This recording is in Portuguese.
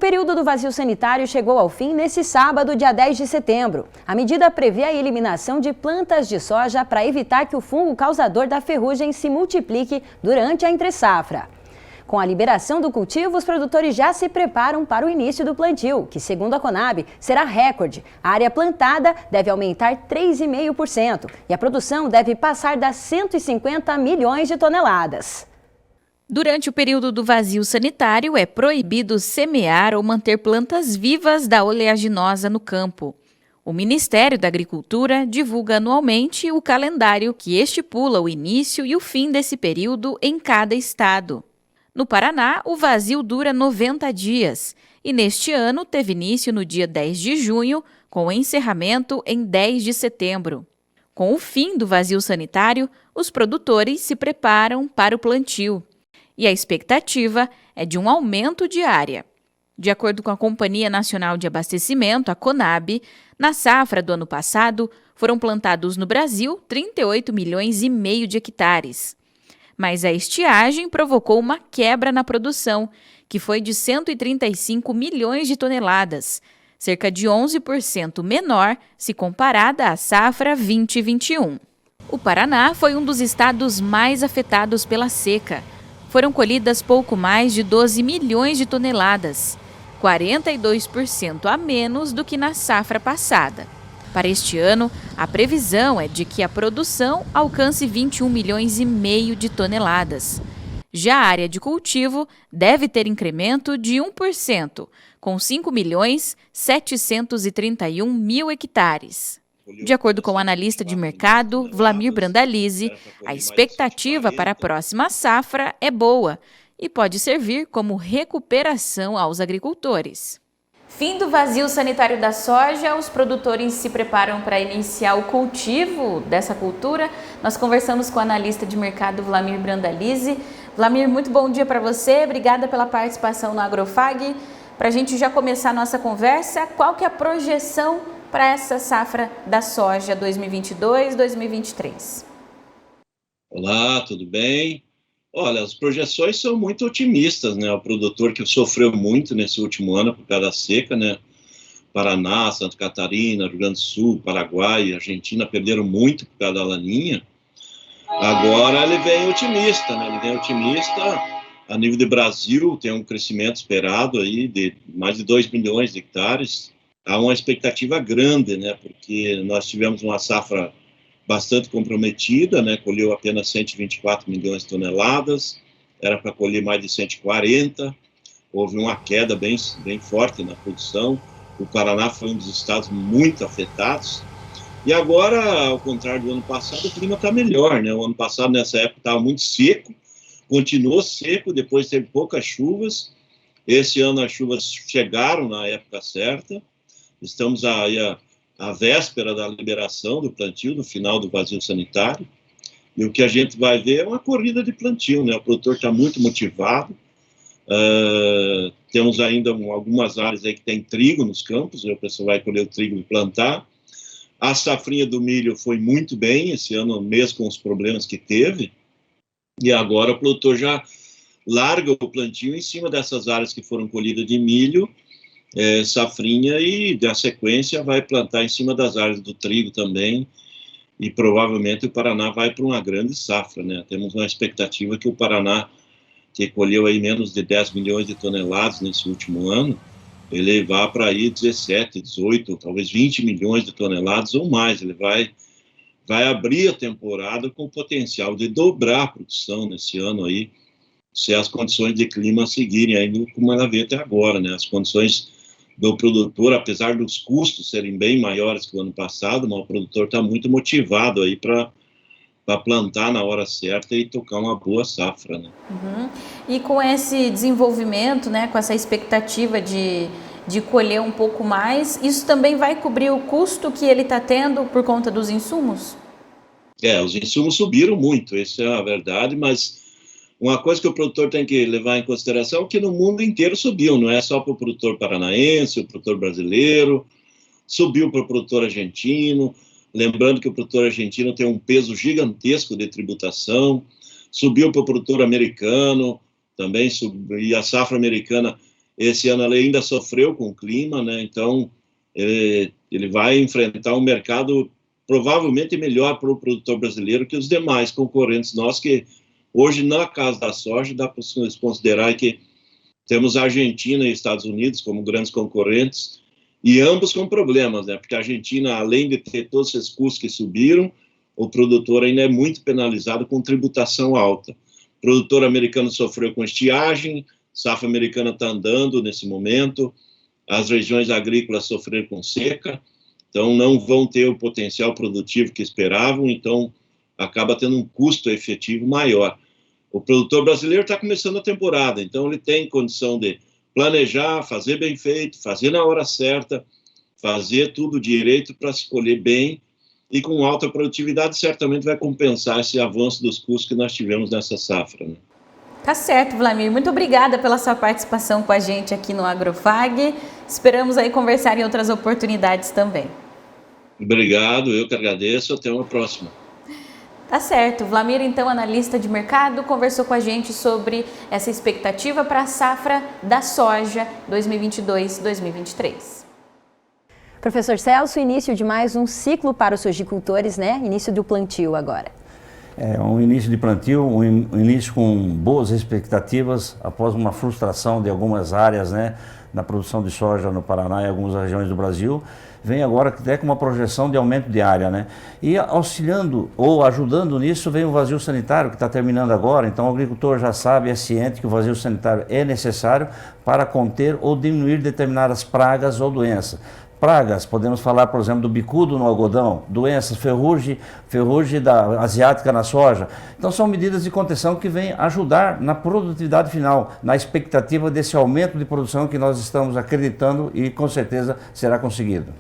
período do vazio sanitário chegou ao fim nesse sábado, dia 10 de setembro. A medida prevê a eliminação de plantas de soja para evitar que o fungo causador da ferrugem se multiplique durante a entre-safra. Com a liberação do cultivo, os produtores já se preparam para o início do plantio, que, segundo a Conab, será recorde. A área plantada deve aumentar 3,5% e a produção deve passar das 150 milhões de toneladas. Durante o período do vazio sanitário, é proibido semear ou manter plantas vivas da oleaginosa no campo. O Ministério da Agricultura divulga anualmente o calendário que estipula o início e o fim desse período em cada estado. No Paraná, o vazio dura 90 dias e neste ano teve início no dia 10 de junho, com encerramento em 10 de setembro. Com o fim do vazio sanitário, os produtores se preparam para o plantio. E a expectativa é de um aumento de área. De acordo com a Companhia Nacional de Abastecimento, a Conab, na safra do ano passado, foram plantados no Brasil 38 milhões e meio de hectares. Mas a estiagem provocou uma quebra na produção, que foi de 135 milhões de toneladas, cerca de 11% menor se comparada à safra 2021. O Paraná foi um dos estados mais afetados pela seca. Foram colhidas pouco mais de 12 milhões de toneladas, 42% a menos do que na safra passada. Para este ano, a previsão é de que a produção alcance 21 milhões e meio de toneladas. Já a área de cultivo deve ter incremento de 1%, com 5 milhões 731 mil hectares. De acordo com o analista de mercado, Vlamir Brandalize, a expectativa para a próxima safra é boa e pode servir como recuperação aos agricultores. Fim do vazio sanitário da soja, os produtores se preparam para iniciar o cultivo dessa cultura. Nós conversamos com o analista de mercado Vlamir Brandalize. Vlamir, muito bom dia para você, obrigada pela participação no Agrofag. Para a gente já começar a nossa conversa, qual que é a projeção para essa safra da soja 2022-2023? Olá, tudo bem? Olha, as projeções são muito otimistas, né? O produtor que sofreu muito nesse último ano por causa da seca, né? Paraná, Santa Catarina, Rio Grande do Sul, Paraguai, Argentina perderam muito por causa da laninha. Agora ele vem otimista, né? Ele vem otimista a nível de Brasil, tem um crescimento esperado aí de mais de 2 milhões de hectares. Há uma expectativa grande, né? Porque nós tivemos uma safra bastante comprometida, né? Colheu apenas 124 milhões de toneladas, era para colher mais de 140, houve uma queda bem forte na produção. O Paraná foi um dos estados muito afetados. E agora, ao contrário do ano passado, o clima está melhor, né? O ano passado, nessa época, estava muito seco, continuou seco, depois teve poucas chuvas. Esse ano as chuvas chegaram na época certa. Estamos aí à véspera da liberação do plantio, do final do vazio sanitário. E o que a gente vai ver é uma corrida de plantio, né? O produtor está muito motivado. Temos ainda algumas áreas aí que tem trigo nos campos, né? O pessoal vai colher o trigo e plantar. A safrinha do milho foi muito bem esse ano, mesmo com os problemas que teve. E agora o produtor já larga o plantio em cima dessas áreas que foram colhidas de milho, safrinha, e da sequência vai plantar em cima das áreas do trigo também, e provavelmente o Paraná vai para uma grande safra, né? Temos uma expectativa que o Paraná, que colheu aí menos de 10 milhões de toneladas nesse último ano, ele vá para aí 17, 18, talvez 20 milhões de toneladas ou mais. Ele vai abrir a temporada com o potencial de dobrar a produção nesse ano aí, se as condições de clima seguirem ainda como ela veio até agora, né? As condições do produtor, apesar dos custos serem bem maiores que o ano passado, mas o produtor está muito motivado aí para plantar na hora certa e tocar uma boa safra, né? Uhum. E com esse desenvolvimento, né, com essa expectativa de colher um pouco mais, isso também vai cobrir o custo que ele está tendo por conta dos insumos? Os insumos subiram muito, isso é a verdade, mas uma coisa que o produtor tem que levar em consideração é que no mundo inteiro subiu, não é só para o produtor paranaense, o produtor brasileiro, subiu para o produtor argentino, lembrando que o produtor argentino tem um peso gigantesco de tributação, subiu para o produtor americano, também subiu, e a safra americana Esse ano ele ainda sofreu com o clima, né? Então ele vai enfrentar um mercado provavelmente melhor para o produtor brasileiro que os demais concorrentes nossos, que hoje, na casa da soja, dá para se considerar que temos a Argentina e Estados Unidos como grandes concorrentes, e ambos com problemas, né? Porque a Argentina, além de ter todos esses custos que subiram, o produtor ainda é muito penalizado com tributação alta. O produtor americano sofreu com estiagem, safra americana está andando nesse momento, as regiões agrícolas sofreram com seca, então não vão ter o potencial produtivo que esperavam, então acaba tendo um custo efetivo maior. O produtor brasileiro está começando a temporada, então ele tem condição de planejar, fazer bem feito, fazer na hora certa, fazer tudo direito para se colher bem, e com alta produtividade certamente vai compensar esse avanço dos custos que nós tivemos nessa safra, né? Tá certo, Wlamir. Muito obrigada pela sua participação com a gente aqui no Agrofag. Esperamos aí conversar em outras oportunidades também. Obrigado, eu que agradeço. Até uma próxima. Tá certo. Wlamir, então, analista de mercado, conversou com a gente sobre essa expectativa para a safra da soja 2022-2023. Professor Celso, início de mais um ciclo para os sojicultores, né? Início do plantio agora. É um início de plantio, um início com boas expectativas, após uma frustração de algumas áreas, né, na produção de soja no Paraná e algumas regiões do Brasil, vem agora até com uma projeção de aumento de área, né? E auxiliando ou ajudando nisso vem o vazio sanitário, que está terminando agora, então o agricultor já sabe, é ciente que o vazio sanitário é necessário para conter ou diminuir determinadas pragas ou doenças. Pragas, podemos falar, por exemplo, do bicudo no algodão, doenças, ferrugem asiática na soja. Então são medidas de contenção que vêm ajudar na produtividade final, na expectativa desse aumento de produção que nós estamos acreditando e com certeza será conseguido.